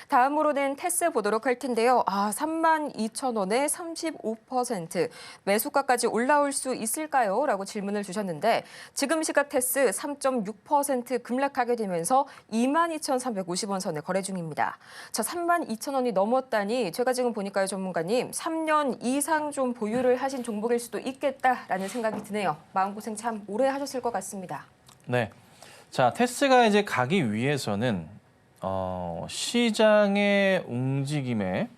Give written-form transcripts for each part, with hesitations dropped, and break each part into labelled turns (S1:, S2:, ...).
S1: 다음으로는 테스 보도록 할 텐데요. 32,000원에 35%, 매수가까지 올라올 수 있을까요? 라고 질문을 주셨는데 지금 시각 테스 3.6% 급락하게 되면서 22,350원 선에 거래 중입니다. 자, 32,000원이 넘었다니 제가 지금 보니까요, 전문가님 3년 이상 좀 보유를 하신 종목일 수도 있겠다라는 생각이 드네요. 마음고생 참 오래 하셨을 것 같습니다.
S2: 네. 자, 테스가 이제 가기 위해서는 시장의 움직임에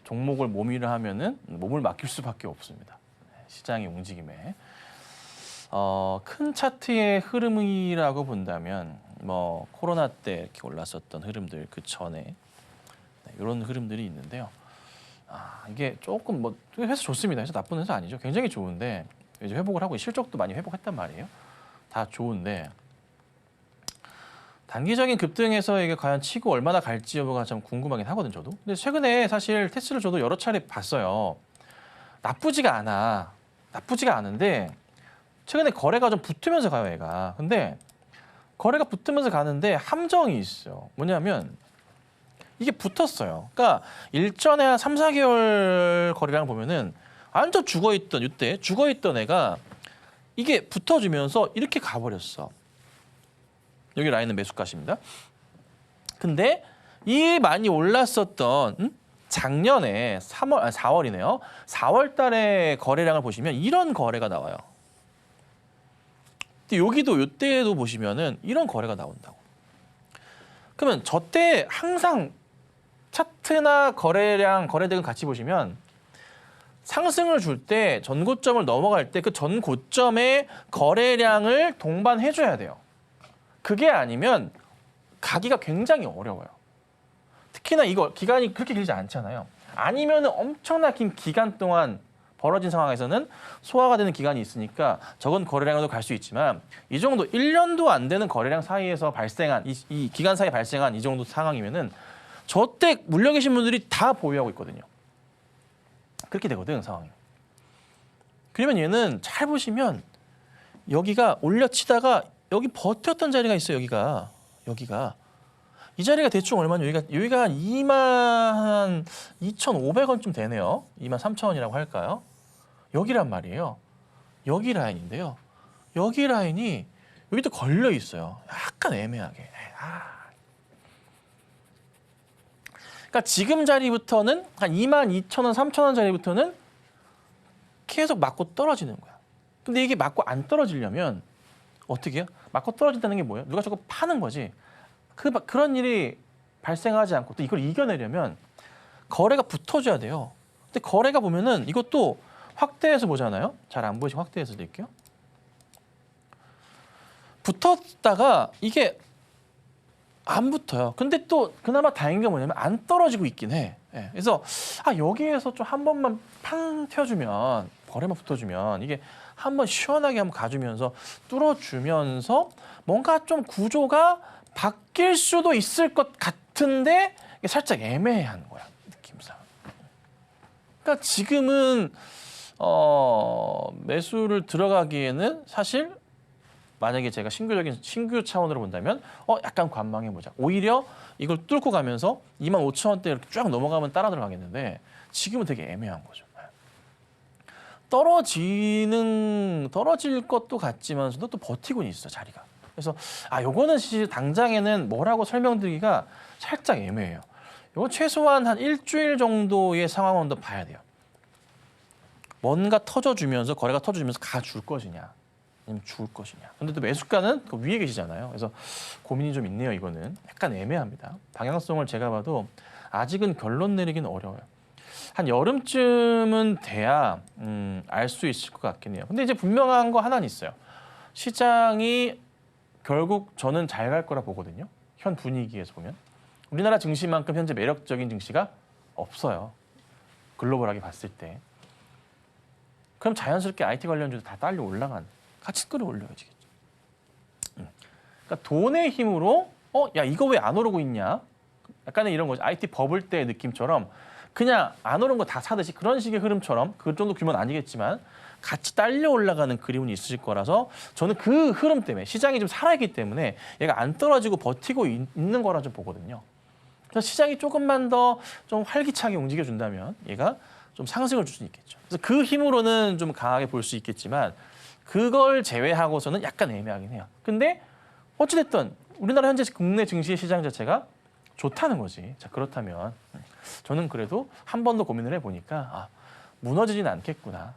S2: 종목을 몸위를 하면은 몸을 맡길 수밖에 없습니다. 시장의 움직임에 큰 차트의 흐름이라고 본다면 뭐 코로나 때 이렇게 올랐었던 흐름들 그 전에 이런 흐름들이 있는데요. 이게 조금 뭐 회사 좋습니다. 회사 나쁜 회사 아니죠. 굉장히 좋은데 이제 회복을 하고 실적도 많이 회복했단 말이에요. 다 좋은데 단기적인 급등에서 이게 과연 치고 얼마나 갈지 여부가 좀 궁금하긴 하거든요, 저도. 근데 최근에 사실 테스를 저도 여러 차례 봤어요. 나쁘지가 않아. 나쁘지가 않은데 최근에 거래가 좀 붙으면서 가요, 얘가. 근데 거래가 붙으면서 가는데 함정이 있어요. 뭐냐면 이게 붙었어요. 그러니까 일전에 한 3, 4개월 거래량 보면은 완전 죽어있던 이때 죽어있던 애가 이게 붙어주면서 이렇게 가버렸어. 여기 라인은 매수가십니다. 근데 이 많이 올랐었던 작년에 4월이네요. 4월 달에 거래량을 보시면 이런 거래가 나와요. 근데 여기도 이때도 보시면은 이런 거래가 나온다고. 그러면 저때 항상 차트나 거래량, 거래대금 같이 보시면 상승을 줄 때 전고점을 넘어갈 때 그 전고점의 거래량을 동반해줘야 돼요. 그게 아니면 가기가 굉장히 어려워요. 특히나 이거 기간이 그렇게 길지 않잖아요. 아니면 엄청나 긴 기간 동안 벌어진 상황에서는 소화가 되는 기간이 있으니까 적은 거래량으로 갈 수 있지만 이 정도 1년도 안 되는 거래량 사이에서 발생한 이 기간 사이에 발생한 이 정도 상황이면은 저때 물려 계신 분들이 다 보유하고 있거든요. 그렇게 되거든, 상황이. 그러면 얘는 잘 보시면 여기가 올려치다가 여기 버텼던 자리가 있어요, 여기가. 이 자리가 대충 얼마냐? 여기가 한 22,500원쯤 되네요. 23,000원이라고 할까요? 여기란 말이에요. 여기 라인인데요. 여기 라인이 여기도 걸려 있어요. 약간 애매하게. 그러니까 지금 자리부터는 한 22,000원, 3,000원 자리부터는 계속 맞고 떨어지는 거야. 근데 이게 맞고 안 떨어지려면 어떻게 해요? 맞고 떨어진다는 게 뭐예요? 누가 저거 파는 거지. 그런 일이 발생하지 않고 또 이걸 이겨내려면 거래가 붙어줘야 돼요. 근데 거래가 보면은 이것도 확대해서 보잖아요. 잘 안 보이시고 확대해서 드릴게요. 붙었다가 이게 안 붙어요. 근데 또 그나마 다행인 게 뭐냐면 안 떨어지고 있긴 해. 그래서 여기에서 좀 한 번만 팡 튀어주면 거래만 붙어주면 이게 한번 시원하게 한번 가주면서 뚫어주면서 뭔가 좀 구조가 바뀔 수도 있을 것 같은데 이게 살짝 애매한 거야, 느낌상. 그러니까 지금은 매수를 들어가기에는 사실 만약에 제가 신규 차원으로 본다면 약간 관망해보자. 오히려 이걸 뚫고 가면서 25,000원대 이렇게 쫙 넘어가면 따라 들어가겠는데 지금은 되게 애매한 거죠. 떨어질 것도 같지만서도 또 버티고 있어, 자리가. 그래서 요거는 사실 당장에는 뭐라고 설명드리기가 살짝 애매해요. 요거 최소한 한 일주일 정도의 상황은 더 봐야 돼요. 뭔가 터져주면서 거래가 터져주면서 가줄 것이냐 아니면 줄 것이냐. 근데 또 매수가는 그 위에 계시잖아요. 그래서 고민이 좀 있네요. 이거는 약간 애매합니다. 방향성을 제가 봐도 아직은 결론 내리기는 어려워요. 한 여름쯤은 돼야 알 수 있을 것 같긴 해요. 근데 이제 분명한 거 하나는 있어요. 시장이 결국 저는 잘 갈 거라 보거든요. 현 분위기에서 보면. 우리나라 증시만큼 현재 매력적인 증시가 없어요. 글로벌하게 봤을 때. 그럼 자연스럽게 IT 관련주도 다 딸려 올라간, 같이 끌어올려야지겠죠. 그러니까 돈의 힘으로 야 이거 왜 안 오르고 있냐? 약간의 이런 거죠. IT 버블 때 느낌처럼 그냥 안 오른 거 다 사듯이 그런 식의 흐름처럼 그 정도 규모는 아니겠지만 같이 딸려 올라가는 그림은 있을 거라서 저는 그 흐름 때문에 시장이 좀 살아있기 때문에 얘가 안 떨어지고 버티고 있는 거라 좀 보거든요. 그래서 시장이 조금만 더 좀 활기차게 움직여준다면 얘가 좀 상승을 줄 수 있겠죠. 그래서 그 힘으로는 좀 강하게 볼 수 있겠지만 그걸 제외하고서는 약간 애매하긴 해요. 근데 어찌됐든 우리나라 현재 국내 증시 시장 자체가 좋다는 거지. 자, 그렇다면 저는 그래도 한 번 더 고민을 해보니까 무너지진 않겠구나.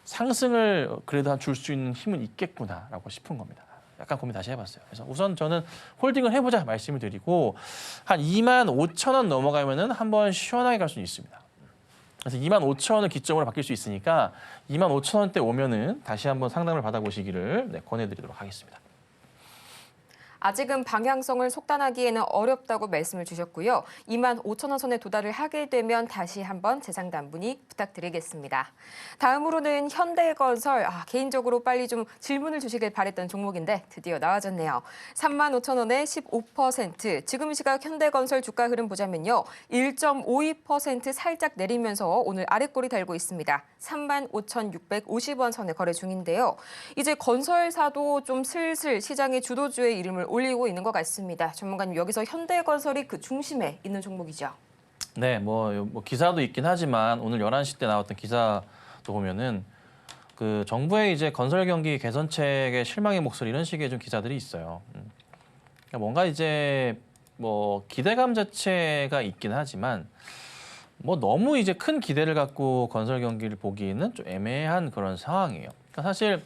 S2: 상승을 그래도 줄 수 있는 힘은 있겠구나라고 싶은 겁니다. 약간 고민 다시 해봤어요. 그래서 우선 저는 홀딩을 해보자 말씀을 드리고 한 25,000원 넘어가면은 한번 시원하게 갈 수는 있습니다. 그래서 25,000원을 기점으로 바뀔 수 있으니까 25,000원대 오면은 다시 한번 상담을 받아보시기를 권해드리도록 하겠습니다.
S1: 아직은 방향성을 속단하기에는 어렵다고 말씀을 주셨고요. 25,000원 선에 도달을 하게 되면 다시 한번 재상담 문의 부탁드리겠습니다. 다음으로는 현대건설, 개인적으로 빨리 좀 질문을 주시길 바랬던 종목인데 드디어 나와졌네요. 35,000원에 15%, 지금 시각 현대건설 주가 흐름 보자면요. 1.52% 살짝 내리면서 오늘 아랫골이 달고 있습니다. 35,650원 선에 거래 중인데요. 이제 건설사도 좀 슬슬 시장의 주도주의 이름을 올리고 있는 것 같습니다. 전문가님, 여기서 현대건설이 그 중심에 있는 종목이죠.
S2: 네, 뭐 기사도 있긴 하지만 오늘 11시 때 나왔던 기사도 보면은 그 정부의 이제 건설 경기 개선책의 실망의 목소리 이런 식의 좀 기사들이 있어요. 그러니까 뭔가 이제 뭐 기대감 자체가 있긴 하지만 뭐 너무 이제 큰 기대를 갖고 건설 경기를 보기에는 좀 애매한 그런 상황이에요. 그러니까 사실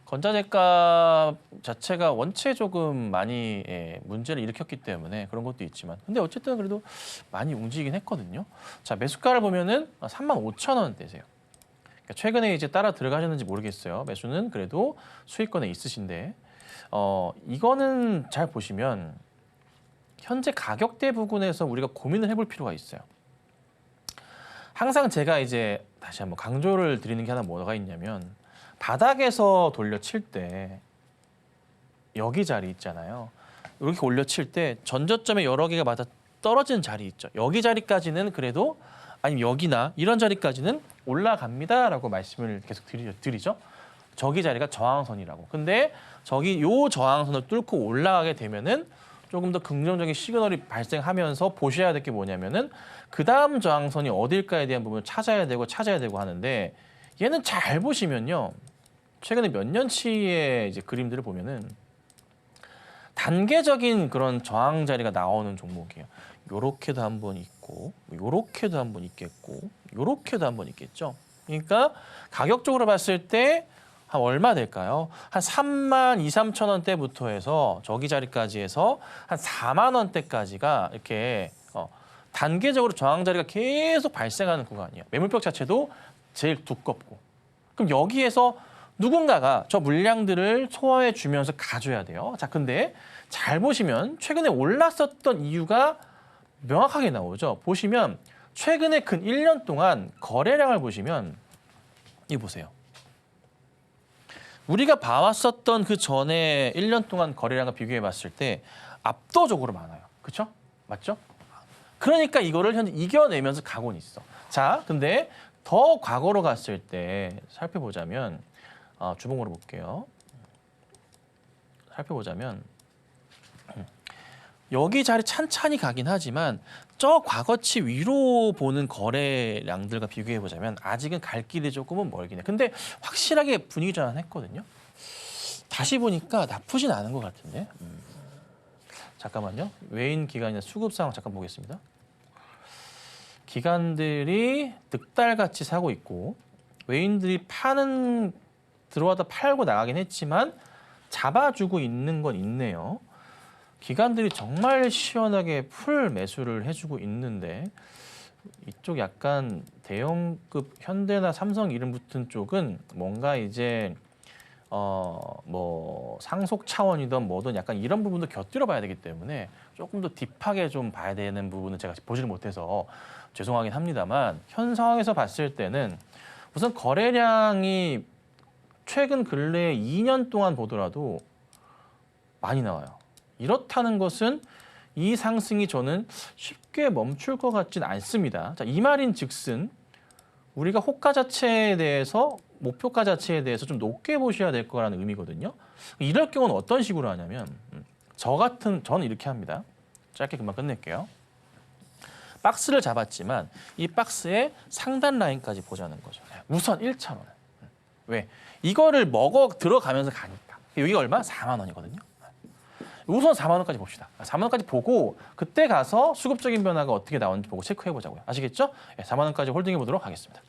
S2: 건자재값 자체가 원체 조금 많이 문제를 일으켰기 때문에 그런 것도 있지만 근데 어쨌든 그래도 많이 움직이긴 했거든요. 자, 매수가를 보면은 35,000원대세요. 그러니까 최근에 이제 따라 들어가셨는지 모르겠어요. 매수는 그래도 수익권에 있으신데 이거는 잘 보시면 현재 가격대 부분에서 우리가 고민을 해볼 필요가 있어요. 항상 제가 이제 다시 한번 강조를 드리는 게 하나 뭐가 있냐면 바닥에서 돌려칠 때 여기 자리 있잖아요. 이렇게 올려칠 때 전저점에 여러 개가 맞아 떨어지는 자리 있죠. 여기 자리까지는 그래도 아니면 여기나 이런 자리까지는 올라갑니다라고 말씀을 계속 드리죠. 저기 자리가 저항선이라고. 근데 요 저항선을 뚫고 올라가게 되면은 조금 더 긍정적인 시그널이 발생하면서 보셔야 될 게 뭐냐면은 그 다음 저항선이 어딜까에 대한 부분을 찾아야 되고 하는데 얘는 잘 보시면요. 최근에 몇 년치의 이제 그림들을 보면은 단계적인 그런 저항 자리가 나오는 종목이에요. 요렇게도 한번 있고, 요렇게도 한번 있겠고, 요렇게도 한번 있겠죠. 그러니까 가격적으로 봤을 때 한 얼마 될까요? 한 32,000~33,000 원대부터 해서 저기 자리까지 해서 한 4만 원대까지가 이렇게 단계적으로 저항 자리가 계속 발생하는 구간이에요. 매물벽 자체도 제일 두껍고. 그럼 여기에서 누군가가 저 물량들을 소화해 주면서 가져야 돼요. 자, 근데 잘 보시면 최근에 올랐었던 이유가 명확하게 나오죠. 보시면 최근에 근 1년 동안 거래량을 보시면 이 보세요. 우리가 봐왔었던 그 전에 1년 동안 거래량을 비교해 봤을 때 압도적으로 많아요. 그렇죠? 맞죠? 그러니까 이거를 현재 이겨내면서 가고는 있어. 자, 근데 더 과거로 갔을 때 살펴보자면 주봉으로 볼게요. 살펴보자면 여기 자리 찬찬히 가긴 하지만 저 과거치 위로 보는 거래량들과 비교해 보자면 아직은 갈 길이 조금은 멀긴 해. 근데 확실하게 분위기 전환했거든요. 다시 보니까 나쁘진 않은 것 같은데. 잠깐만요. 외인 기관이나 수급 상황 잠깐 보겠습니다. 기관들이 늑달같이 사고 있고 외인들이 들어와다 팔고 나가긴 했지만 잡아주고 있는 건 있네요. 기관들이 정말 시원하게 풀 매수를 해주고 있는데 이쪽 약간 대형급 현대나 삼성 이름 붙은 쪽은 뭔가 이제 뭐 상속 차원이든 뭐든 약간 이런 부분도 곁들여 봐야 되기 때문에 조금 더 딥하게 좀 봐야 되는 부분은 제가 보지를 못해서 죄송하긴 합니다만 현 상황에서 봤을 때는 우선 거래량이 최근 근래 2년 동안 보더라도 많이 나와요. 이렇다는 것은 이 상승이 저는 쉽게 멈출 것 같진 않습니다. 자, 이 말인 즉슨 우리가 호가 자체에 대해서 목표가 자체에 대해서 좀 높게 보셔야 될 거라는 의미거든요. 이럴 경우는 어떤 식으로 하냐면 저는 이렇게 합니다. 짧게 금방 끝낼게요. 박스를 잡았지만 이 박스의 상단 라인까지 보자는 거죠. 우선 1,000원. 왜? 이거를 먹어 들어가면서 가니까. 여기가 얼마? 4만 원이거든요. 우선 4만 원까지 봅시다. 4만 원까지 보고 그때 가서 수급적인 변화가 어떻게 나오는지 보고 체크해 보자고요. 아시겠죠? 4만 원까지 홀딩해 보도록 하겠습니다.